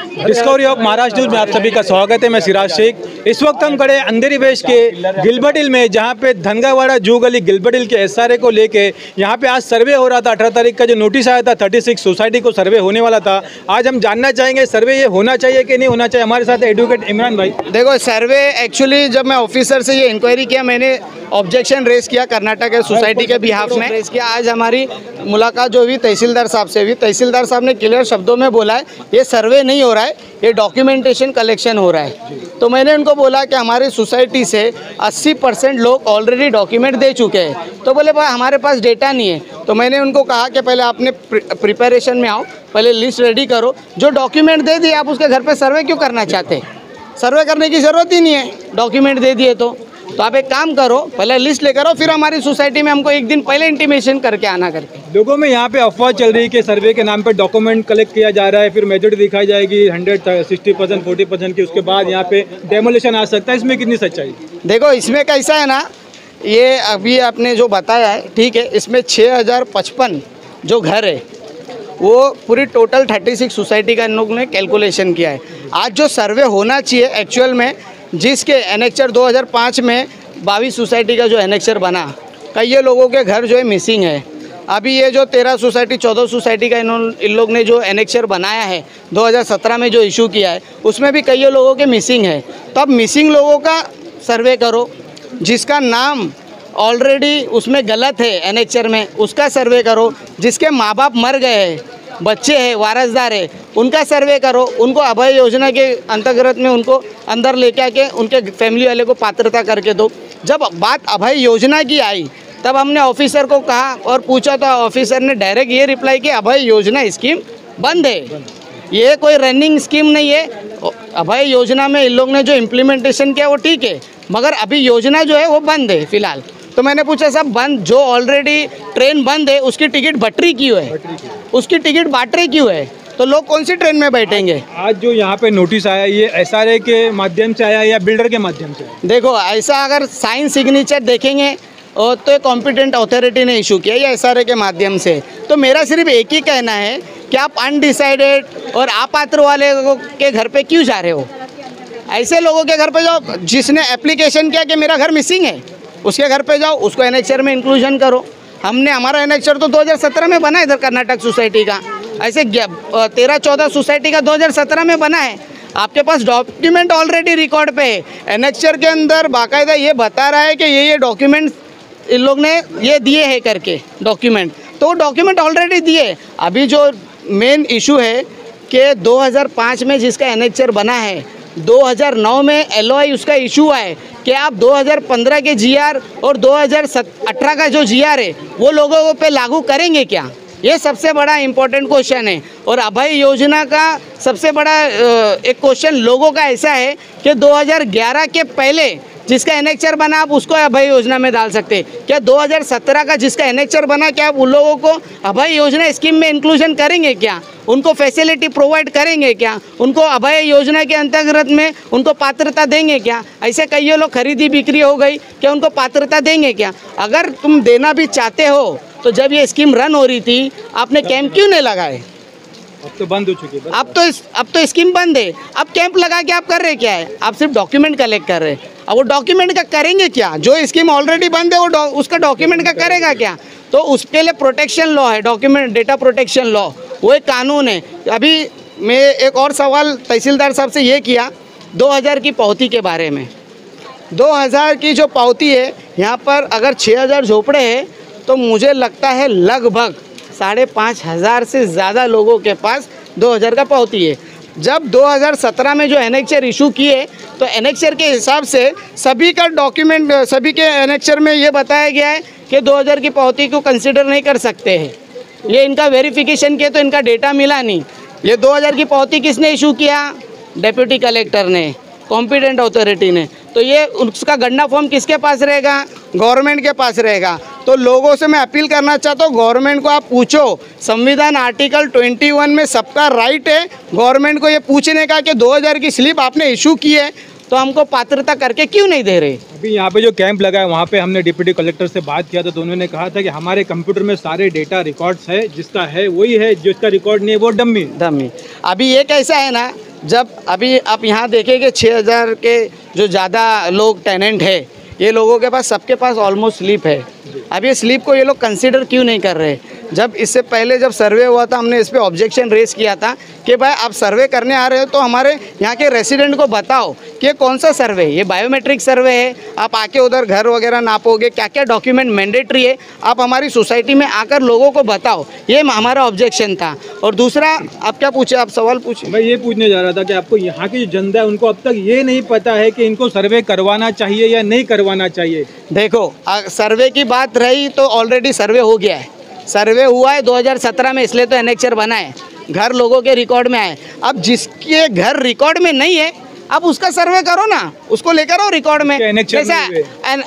Discovery of Maharashtra news में आप सभी का स्वागत है। मैं सिराज शेख। इस वक्त हम खड़े अंधेरी वेस्ट के गिलबर्ट हिल में, जहां पे धनगावाड़ा जू गली गिलबर्ट हिल के एसआरए को लेके यहां पे आज सर्वे हो रहा था। 18 तारीख का जो नोटिस आया था 36 सोसाइटी को सर्वे होने वाला था। आज हम जानना चाहेंगे सर्वे ये होना चाहिए कि नहीं होना चाहिए। हमारे साथ एडवोकेट इमरान भाई। देखो, सर्वे एक्चुअली जब मैं ऑफिसर से ये इंक्वायरी किया, मैंने ऑब्जेक्शन रेज किया कर्नाटक सोसाइटी के बिहाफ में रेज किया। आज हमारी मुलाकात जो हुई तहसीलदार साहब से हुई, तहसीलदार साहब ने क्लियर शब्दों में बोला है ये सर्वे नहीं हो रहा है, ये डॉक्यूमेंटेशन कलेक्शन हो रहा है। तो मैंने उनको बोला कि हमारी सोसाइटी से 80% लोग ऑलरेडी डॉक्यूमेंट दे चुके हैं। तो बोले भाई हमारे पास डेटा नहीं है। तो मैंने उनको कहा कि पहले आपने प्रिपरेशन में आओ, पहले लिस्ट रेडी करो। जो डॉक्यूमेंट दे दिए आप उसके घर पे सर्वे क्यों करना चाहते? सर्वे करने की ज़रूरत ही नहीं है, डॉक्यूमेंट दे दिए तो आप एक काम करो, पहले लिस्ट लेकर आओ, फिर हमारी सोसाइटी में हमको एक दिन पहले इंटीमेशन करके आना करके। लोगों में यहाँ पे अफवाह चल रही है कि सर्वे के नाम पे डॉक्यूमेंट कलेक्ट किया जा रहा है, फिर मेजोरिटी दिखाई जाएगी 100, 60%, 40% की, उसके बाद यहाँ पे डेमोलिशन आ सकता है। इसमें कितनी सच्चाई? देखो, इसमें कैसा है ना, ये अभी आपने जो बताया है ठीक है, इसमें 6055 जो घर है वो पूरी टोटल 36 सोसाइटी का इन लोगों ने कैलकुलेशन किया है। आज जो सर्वे होना चाहिए एक्चुअल में, जिसके एनेक्चर 2005 में 22 सोसाइटी का जो एनेक्चर बना, कई लोगों के घर जो है मिसिंग है। अभी ये जो 13 सोसाइटी 14 सोसाइटी का इन लोग ने जो एनेक्चर बनाया है 2017 में जो इशू किया है, उसमें भी कई लोगों के मिसिंग है। तो अब मिसिंग लोगों का सर्वे करो, जिसका नाम ऑलरेडी उसमें गलत है एनेक्चर में उसका सर्वे करो, जिसके माँ बाप मर गए हैं, बच्चे हैं, वारसदार है, उनका सर्वे करो। उनको अभय योजना के अंतर्गत में उनको अंदर लेके आके उनके फैमिली वाले को पात्रता करके दो। जब बात अभय योजना की आई तब हमने ऑफिसर को कहा और पूछा, तो ऑफिसर ने डायरेक्ट ये रिप्लाई किया अभय योजना स्कीम बंद है, ये कोई रनिंग स्कीम नहीं है। अभय योजना में इन लोग ने जो इम्प्लीमेंटेशन किया वो ठीक है, मगर अभी योजना जो है वो बंद है फिलहाल। तो मैंने पूछा साहब बंद, जो ऑलरेडी ट्रेन बंद है उसकी टिकट बटरी क्यों है, उसकी टिकट बाटरी क्यों है, तो लोग कौन सी ट्रेन में बैठेंगे? आज जो यहाँ पे नोटिस आया ये एसआरए के माध्यम से आया या बिल्डर के माध्यम से? देखो, ऐसा अगर साइन सिग्नेचर देखेंगे तो कॉम्पिटेंट अथॉरिटी ने इशू किया या एसआरए के माध्यम से। तो मेरा सिर्फ एक ही कहना है कि आप अनडिसाइडेड और अपात्र वाले के घर पे क्यों जा रहे हो? ऐसे लोगों के घर पे जाओ जिसने एप्लीकेशन किया कि मेरा घर मिसिंग है, उसके घर पे जाओ, उसको एनेक्चर में इंक्लूजन करो। हमारा एनेक्चर तो 2017 में बना है इधर कर्नाटक सोसाइटी का, ऐसे 13-14 सोसाइटी का 2017 में बना है। आपके पास डॉक्यूमेंट ऑलरेडी रिकॉर्ड पे है। एनेक्चर के अंदर बाकायदा ये बता रहा है कि ये डॉक्यूमेंट इन लोग ने ये दिए हैं करके डॉक्यूमेंट, तो डॉक्यूमेंट ऑलरेडी दिए। अभी जो मेन इशू है कि 2005 में जिसका एनेक्चर बना है, 2009 में एलओआई उसका इशू है कि आप 2015 के जीआर और 2018 का जो जीआर है वो लोगों पे लागू करेंगे क्या? ये सबसे बड़ा इम्पोर्टेंट क्वेश्चन है। और अभय योजना का सबसे बड़ा एक क्वेश्चन लोगों का ऐसा है कि 2011 के पहले जिसका एनेक्चर बना आप उसको अभय योजना में डाल सकते। क्या 2017 का जिसका एनेक्चर बना, क्या आप उन लोगों को अभय योजना स्कीम में इंक्लूजन करेंगे क्या? उनको फैसिलिटी प्रोवाइड करेंगे क्या? उनको अभय योजना के अंतर्गत में उनको पात्रता देंगे क्या? ऐसे कई लोग खरीदी बिक्री हो गई, क्या उनको पात्रता देंगे क्या? अगर तुम देना भी चाहते हो तो जब ये स्कीम रन हो रही थी आपने कैंप क्यों नहीं लगाए? अब तो बंद हो चुकी है। अब तो स्कीम बंद है। अब कैंप लगा के आप कर रहे क्या है? आप सिर्फ डॉक्यूमेंट कलेक्ट कर रहे हैं। अब वो डॉक्यूमेंट का करेंगे क्या? जो स्कीम ऑलरेडी बंद है वो उसका डॉक्यूमेंट का करेगा क्या? तो उसके लिए प्रोटेक्शन लॉ है, डॉक्यूमेंट डेटा प्रोटेक्शन लॉ, वो एक कानून है। अभी मैं एक और सवाल तहसीलदार साहब से ये किया 2000 की पावती के बारे में। 2000 की जो पावती है, यहाँ पर अगर 6000 झोपड़े हैं तो मुझे लगता है लगभग 5500 से ज़्यादा लोगों के पास 2000 का पावती है। जब 2017 में जो एनेक्चर इशू किए तो एनेक्चर के हिसाब से सभी का डॉक्यूमेंट, सभी के एनेक्चर में ये बताया गया है कि 2000 की पावती को कंसिडर नहीं कर सकते हैं। ये इनका वेरिफिकेशन किया तो इनका डेटा मिला नहीं। ये 2000 की पावती किसने इशू किया? डेप्यूटी कलेक्टर ने, कॉम्पिटेंट अथॉरिटी ने। तो ये उसका गणना फॉर्म किसके पास रहेगा? गवर्नमेंट के पास रहेगा। तो लोगों से मैं अपील करना चाहता हूँ, गवर्नमेंट को आप पूछो, संविधान आर्टिकल 21 में सबका राइट है गवर्नमेंट को ये पूछने का कि 2000 की स्लिप आपने इशू की है तो हमको पात्रता करके क्यों नहीं दे रहे? अभी यहाँ पे जो कैंप लगा है वहाँ पे हमने डिप्टी कलेक्टर से बात किया तो उन्होंने कहा था कि हमारे कंप्यूटर में सारे डेटा रिकॉर्ड्स है, जिसका है वही है, जिसका रिकॉर्ड नहीं है वो डम्मी। अभी ये कैसा है ना, जब अभी आप यहाँ देखेंगे 6000 के जो ज़्यादा लोग टेनेंट है, ये लोगों के पास सबके पास ऑलमोस्ट स्लिप है। अब ये स्लिप को ये लोग कंसीडर क्यों नहीं कर रहे? जब इससे पहले जब सर्वे हुआ था, हमने इस पर ऑब्जेक्शन रेस किया था कि भाई आप सर्वे करने आ रहे हो तो हमारे यहाँ के रेसिडेंट को बताओ कि कौन सा सर्वे है, ये बायोमेट्रिक सर्वे है, आप आके उधर घर वगैरह नापोगे, क्या क्या डॉक्यूमेंट मैंडेटरी है, आप हमारी सोसाइटी में आकर लोगों को बताओ, ये हमारा ऑब्जेक्शन था। और दूसरा, आप क्या पूछे, आप सवाल पूछे? मैं ये पूछने जा रहा था कि आपको यहाँ की जो जनता है उनको अब तक ये नहीं पता है कि इनको सर्वे करवाना चाहिए या नहीं करवाना चाहिए। देखो, सर्वे की बात रही तो ऑलरेडी सर्वे हो गया है, सर्वे हुआ है 2017 में, इसलिए तो एनेक्चर बना है, घर लोगों के रिकॉर्ड में आए। अब जिसके घर रिकॉर्ड में नहीं है, अब उसका सर्वे करो ना, उसको लेकर आओ रिकॉर्ड में। जैसा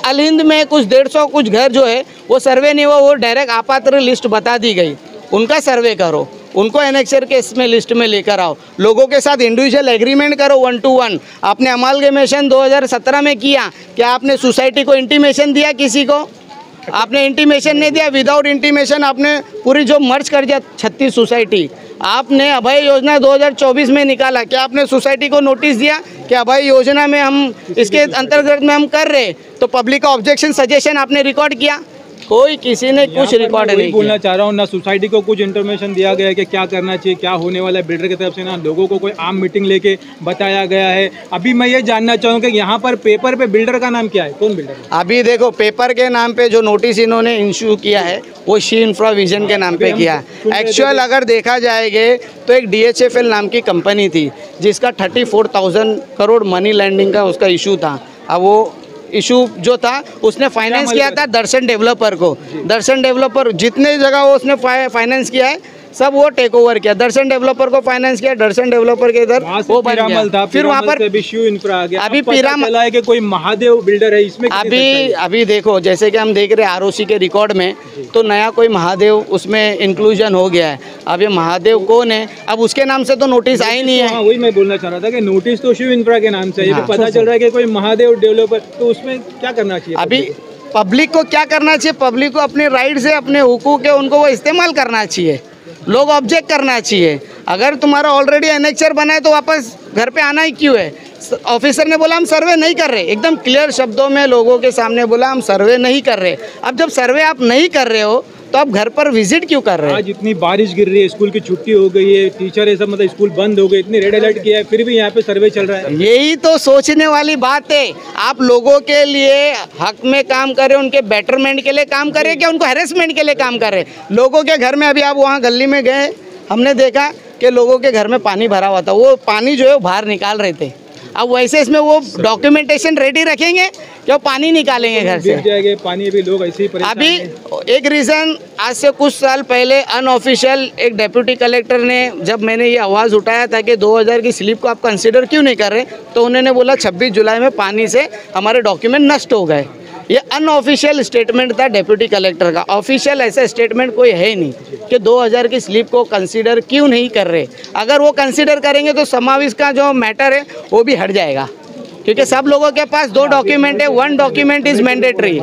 अल हिंद में कुछ 150 कुछ घर जो है वो सर्वे नहीं हुआ, वो डायरेक्ट आपात्र लिस्ट बता दी गई, उनका सर्वे करो, उनको एनेक्चर के इसमें लिस्ट में लेकर आओ, लोगों के साथ इंडिविजुअल एग्रीमेंट करो 1 to 1। आपने अमालगमेशन 2017 में किया, क्या आपने सोसाइटी को इंटीमेशन दिया? किसी को आपने इंटीमेशन नहीं दिया। विदाउट इंटीमेशन आपने पूरी जो मर्ज कर दिया 36 सोसाइटी। आपने अभय योजना 2024 में निकाला, क्या आपने सोसाइटी को नोटिस दिया कि अभय योजना में हम इसके अंतर्गत में हम कर रहे? तो पब्लिक का ऑब्जेक्शन सजेशन आपने रिकॉर्ड किया? कोई किसी ने कुछ रिकॉर्ड नहीं बोलना चाह रहा हूँ ना, सोसाइटी को कुछ इन्फॉर्मेशन दिया गया है कि क्या करना चाहिए, क्या होने वाला है बिल्डर की तरफ से, ना लोगों को कोई आम मीटिंग लेके बताया गया है। अभी मैं ये जानना चाहूँगा कि यहाँ पर पेपर पे बिल्डर का नाम क्या है, कौन बिल्डर? अभी देखो, पेपर के नाम पे जो नोटिस इन्होंने इशू किया है वो शी इंफ्रा विजन के नाम पे किया है। एक्चुअल अगर देखा जाएगा तो एक DHFL नाम की कंपनी थी जिसका 34,000 करोड़ मनी लैंडिंग का उसका इशू था। अब वो इशू जो था उसने फाइनेंस किया था दर्शन डेवलपर को। दर्शन डेवलपर जितने जगह वो उसने फाइनेंस किया है सब वो टेक ओवर किया, दर्शन डेवलपर को फाइनेंस किया, दर्शन डेवलपर के इधर वो बन गया। फिर वहाँ पर अभी पीरामल है कि कोई महादेव बिल्डर है इसमें। अभी देखो, जैसे कि हम देख रहे हैं ROC के रिकॉर्ड में तो नया कोई महादेव उसमें इंक्लूजन हो गया है। अब ये महादेव कौन है, अब उसके नाम से तो नोटिस आई नहीं है। वही मैं बोलना चाह रहा था कि नोटिस तो शिव इंफ्रा के नाम से, ये पता चल रहा है कि कोई महादेव डेवलपर, तो उसमें क्या करना चाहिए? अभी पब्लिक को क्या करना चाहिए? पब्लिक को अपने राइट से, अपने हुकूक है, उनको वो इस्तेमाल करना चाहिए, लोग ऑब्जेक्ट करना चाहिए। अगर तुम्हारा ऑलरेडी एनेक्चर बना है तो वापस घर पे आना ही क्यों है? ऑफिसर ने बोला हम सर्वे नहीं कर रहे, एकदम क्लियर शब्दों में लोगों के सामने बोला हम सर्वे नहीं कर रहे। अब जब सर्वे आप नहीं कर रहे हो तो आप घर पर विजिट क्यों कर रहे हैं? आज इतनी बारिश गिर रही है, स्कूल की छुट्टी हो गई है, टीचर सब मतलब स्कूल बंद हो गए, इतनी रेड अलर्ट किया है, फिर भी यहाँ पे सर्वे चल रहा है। यही तो सोचने वाली बात है। आप लोगों के लिए हक में काम करें, उनके बेटरमेंट के लिए काम करें, क्या उनको हैरेसमेंट के लिए काम करें? लोगों के घर में, अभी आप वहाँ गली में गए, हमने देखा कि लोगों के घर में पानी भरा हुआ था, वो पानी जो है वो बाहर निकाल रहे थे। अब वैसे इसमें वो डॉक्यूमेंटेशन रेडी रखेंगे कि वो पानी निकालेंगे घर से? जाएगा पानी, अभी लोग ऐसे ही परेशान अभी एक रीज़न, आज से कुछ साल पहले अनऑफिशियल एक डिप्टी कलेक्टर ने, जब मैंने ये आवाज़ उठाया था कि 2000 की स्लिप को आप कंसिडर क्यों नहीं कर रहे, तो उन्होंने बोला 26 जुलाई में पानी से हमारे डॉक्यूमेंट नष्ट हो गए। ये अनऑफिशियल स्टेटमेंट था डिप्टी कलेक्टर का। ऑफिशियल ऐसा स्टेटमेंट कोई है ही नहीं कि 2000 की स्लिप को कंसीडर क्यों नहीं कर रहे। अगर वो कंसीडर करेंगे तो समावेश का जो मैटर है वो भी हट जाएगा, क्योंकि सब लोगों के पास 2 डॉक्यूमेंट है, 1 डॉक्यूमेंट इज मैंडेटरी।